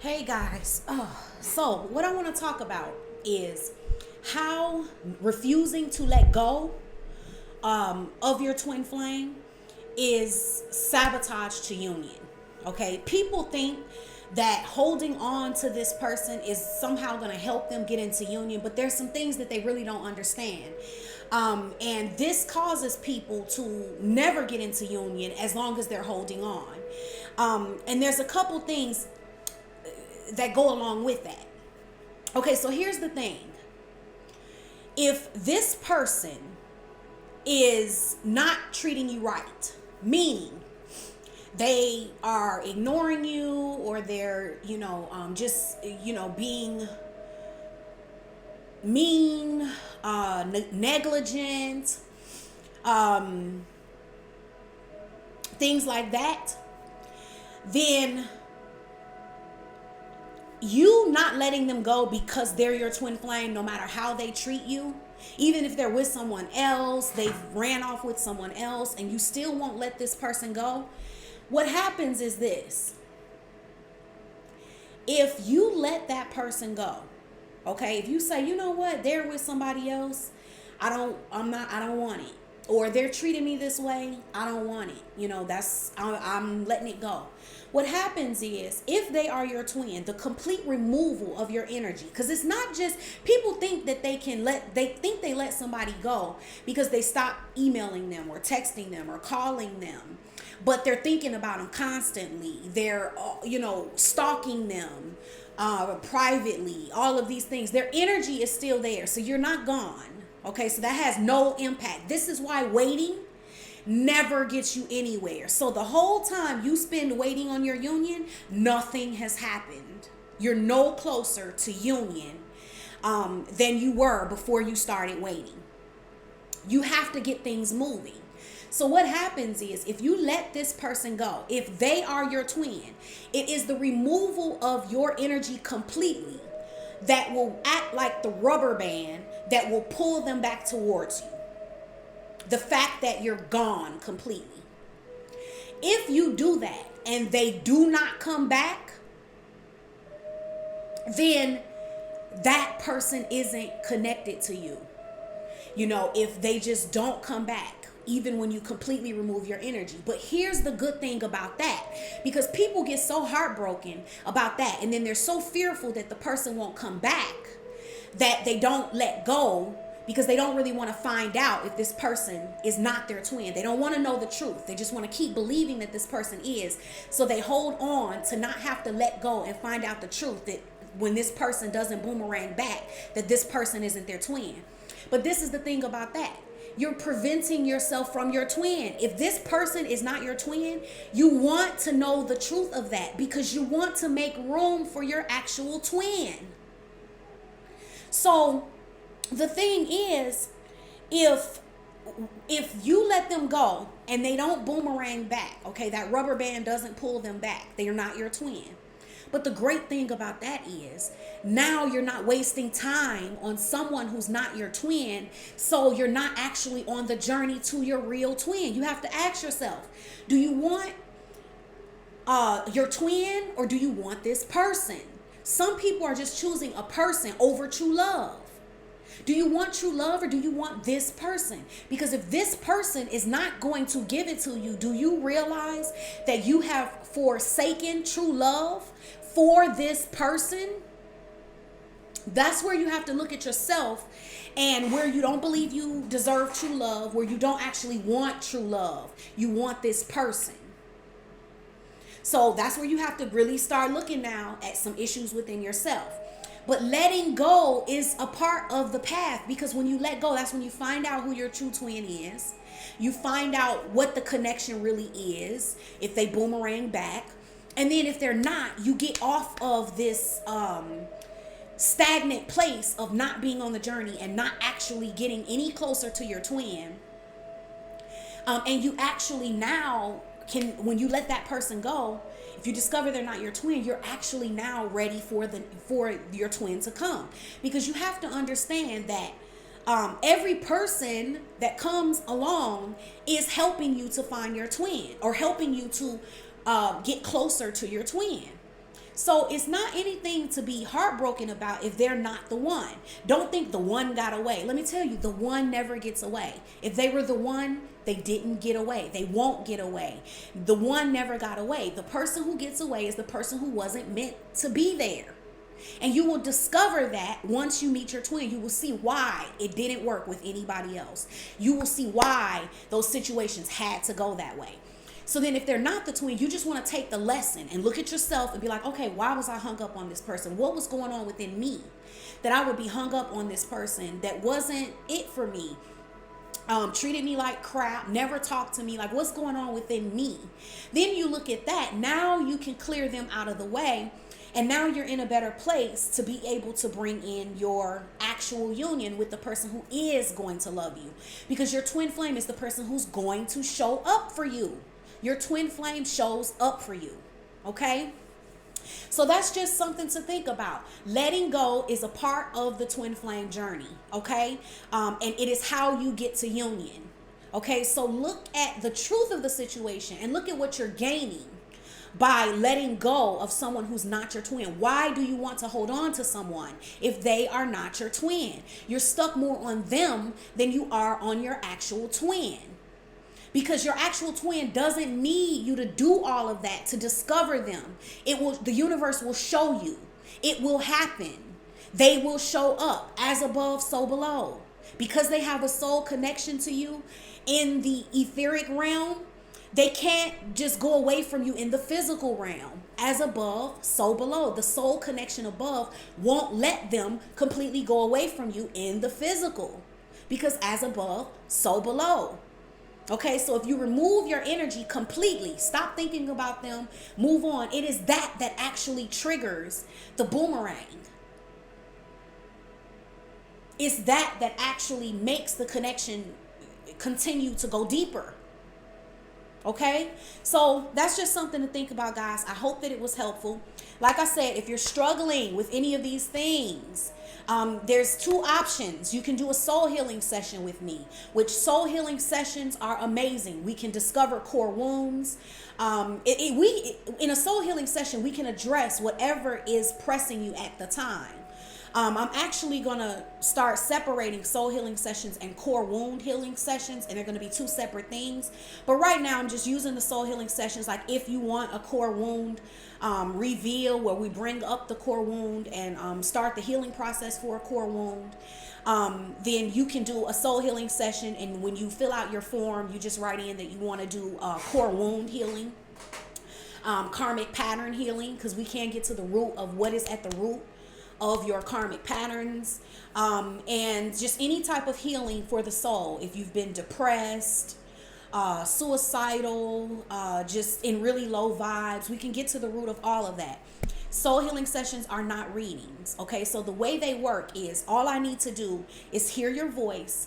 Hey guys, so what I want to talk about is how refusing to let go of your twin flame is sabotage to union. Okay, people think that holding on to this person is somehow going to help them get into union, but there's some things that they really don't understand. And this causes people to never get into union as long as they're holding on. And there's a couple things that go along with that. Okay, so here's the thing. If this person is not treating you right, meaning they are ignoring you or they're, being mean, negligent, things like that, then you not letting them go because they're your twin flame, no matter how they treat you, even if they're with someone else, they've ran off with someone else, and you still won't let this person go. What happens is this: if you let that person go, okay, if you say, you know what, they're with somebody else, I don't want it, or they're treating me this way, I don't want it, I'm letting it go. What happens is, if they are your twin, the complete removal of your energy, because it's not just, people think that they let somebody go because they stop emailing them or texting them or calling them, but they're thinking about them constantly. They're, stalking them privately, all of these things. Their energy is still there, so you're not gone. Okay, so that has no impact. This is why waiting never gets you anywhere. So the whole time you spend waiting on your union, nothing has happened. You're no closer to union than you were before you started waiting. You have to get things moving. So what happens is, if you let this person go, if they are your twin, it is the removal of your energy completely that will act like the rubber band that will pull them back towards you. The fact that you're gone completely. If you do that and they do not come back, then that person isn't connected to you. If they just don't come back, even when you completely remove your energy. But here's the good thing about that, because people get so heartbroken about that, and then they're so fearful that the person won't come back, that they don't let go, because they don't really want to find out if this person is not their twin. They don't want to know the truth. They just want to keep believing that this person is. So they hold on to not have to let go and find out the truth, that when this person doesn't boomerang back, that this person isn't their twin. But this is the thing about that. You're preventing yourself from your twin. If this person is not your twin, you want to know the truth of that, because you want to make room for your actual twin. So the thing is, if you let them go and they don't boomerang back, okay, that rubber band doesn't pull them back, they are not your twin. But the great thing about that is, now you're not wasting time on someone who's not your twin, so you're not actually on the journey to your real twin. You have to ask yourself, do you want your twin, or do you want this person? Some people are just choosing a person over true love. Do you want true love, or do you want this person? Because if this person is not going to give it to you, do you realize that you have forsaken true love for this person? That's where you have to look at yourself, and where you don't believe you deserve true love, where you don't actually want true love. You want this person. So that's where you have to really start looking now at some issues within yourself. But letting go is a part of the path, because when you let go, that's when you find out who your true twin is. You find out what the connection really is, if they boomerang back. And then if they're not, you get off of this stagnant place of not being on the journey and not actually getting any closer to your twin. And you actually now can, when you let that person go, if you discover they're not your twin, you're actually now ready for your twin to come. Because you have to understand that every person that comes along is helping you to find your twin, or helping you to get closer to your twin. So it's not anything to be heartbroken about if they're not the one. Don't think the one got away. Let me tell you, the one never gets away. If they were the one, they didn't get away. They won't get away. The one never got away. The person who gets away is the person who wasn't meant to be there. And you will discover that once you meet your twin. You will see why it didn't work with anybody else. You will see why those situations had to go that way. So then if they're not the twin, you just want to take the lesson and look at yourself and be like, okay, why was I hung up on this person? What was going on within me that I would be hung up on this person that wasn't it for me? Treated me like crap, never talked to me. Like, what's going on within me? Then you look at that. Now you can clear them out of the way. And now you're in a better place to be able to bring in your actual union with the person who is going to love you. Because your twin flame is the person who's going to show up for you. Your twin flame shows up for you. Okay? So that's just something to think about. Letting go is a part of the twin flame journey. Okay? And it is how you get to union. Okay? So look at the truth of the situation and look at what you're gaining by letting go of someone who's not your twin. Why do you want to hold on to someone if they are not your twin? You're stuck more on them than you are on your actual twin. Because your actual twin doesn't need you to do all of that to discover them. The universe will show you. It will happen. They will show up as above, so below. Because they have a soul connection to you in the etheric realm, they can't just go away from you in the physical realm. As above, so below. The soul connection above won't let them completely go away from you in the physical. Because as above, so below. Okay, so if you remove your energy completely, stop thinking about them, move on. It is that actually triggers the boomerang. It's that actually makes the connection continue to go deeper. Okay, so that's just something to think about, guys. I hope that it was helpful. Like I said, if you're struggling with any of these things, there's two options. You can do a soul healing session with me, which soul healing sessions are amazing. We can discover core wounds. In a soul healing session, we can address whatever is pressing you at the time. I'm actually going to start separating soul healing sessions and core wound healing sessions, and they're going to be two separate things. But right now, I'm just using the soul healing sessions. Like if you want a core wound reveal where we bring up the core wound and start the healing process for a core wound, then you can do a soul healing session. And when you fill out your form, you just write in that you want to do core wound healing, karmic pattern healing, because we can get to the root of what is at the root of your karmic patterns, and just any type of healing for the soul. If you've been depressed, suicidal, just in really low vibes, we can get to the root of all of that. Soul healing sessions are not readings. Okay, so the way they work is all I need to do is hear your voice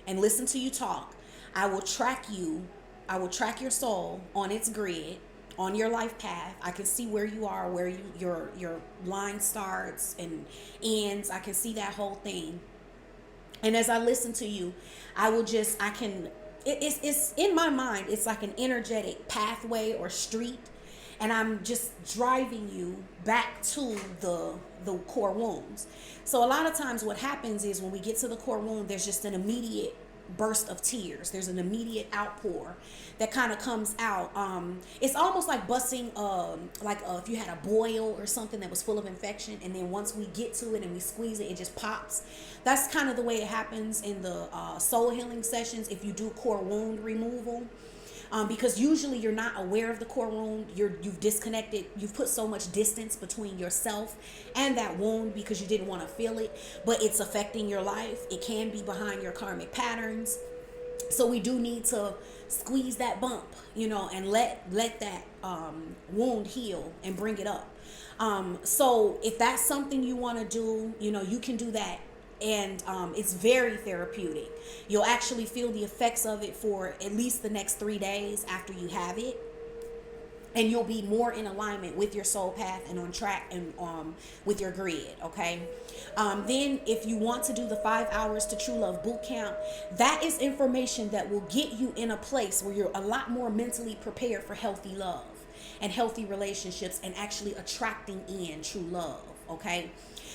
and listen to you talk. I will track you. I will track your soul on its grid, on your life path. I can see where you are, where your line starts and ends. I can see that whole thing. And as I listen to you, it's in my mind, it's like an energetic pathway or street. And I'm just driving you back to the core wounds. So a lot of times what happens is when we get to the core wound, there's just an immediate burst of tears. There's an immediate outpour that kind of comes out. It's almost like busting if you had a boil or something that was full of infection, and then once we get to it and we squeeze it, it just pops. That's kind of the way it happens in the soul healing sessions if you do core wound removal. Because usually you're not aware of the core wound. You've disconnected. You've put so much distance between yourself and that wound because you didn't want to feel it, but it's affecting your life. It can be behind your karmic patterns. So we do need to squeeze that bump, and let that wound heal and bring it up. So if that's something you want to do, you can do that. And it's very therapeutic. You'll actually feel the effects of it for at least the next 3 days after you have it. And you'll be more in alignment with your soul path and on track and with your grid, okay? Then if you want to do the 5 hours to True Love Boot Camp, that is information that will get you in a place where you're a lot more mentally prepared for healthy love. and healthy relationships and actually attracting in true love. Okay.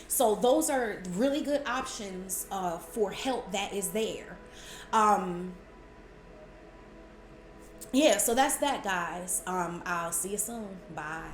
So those are really good options for help that is there. Um, yeah, so that's that, guys. I'll see you soon. Bye.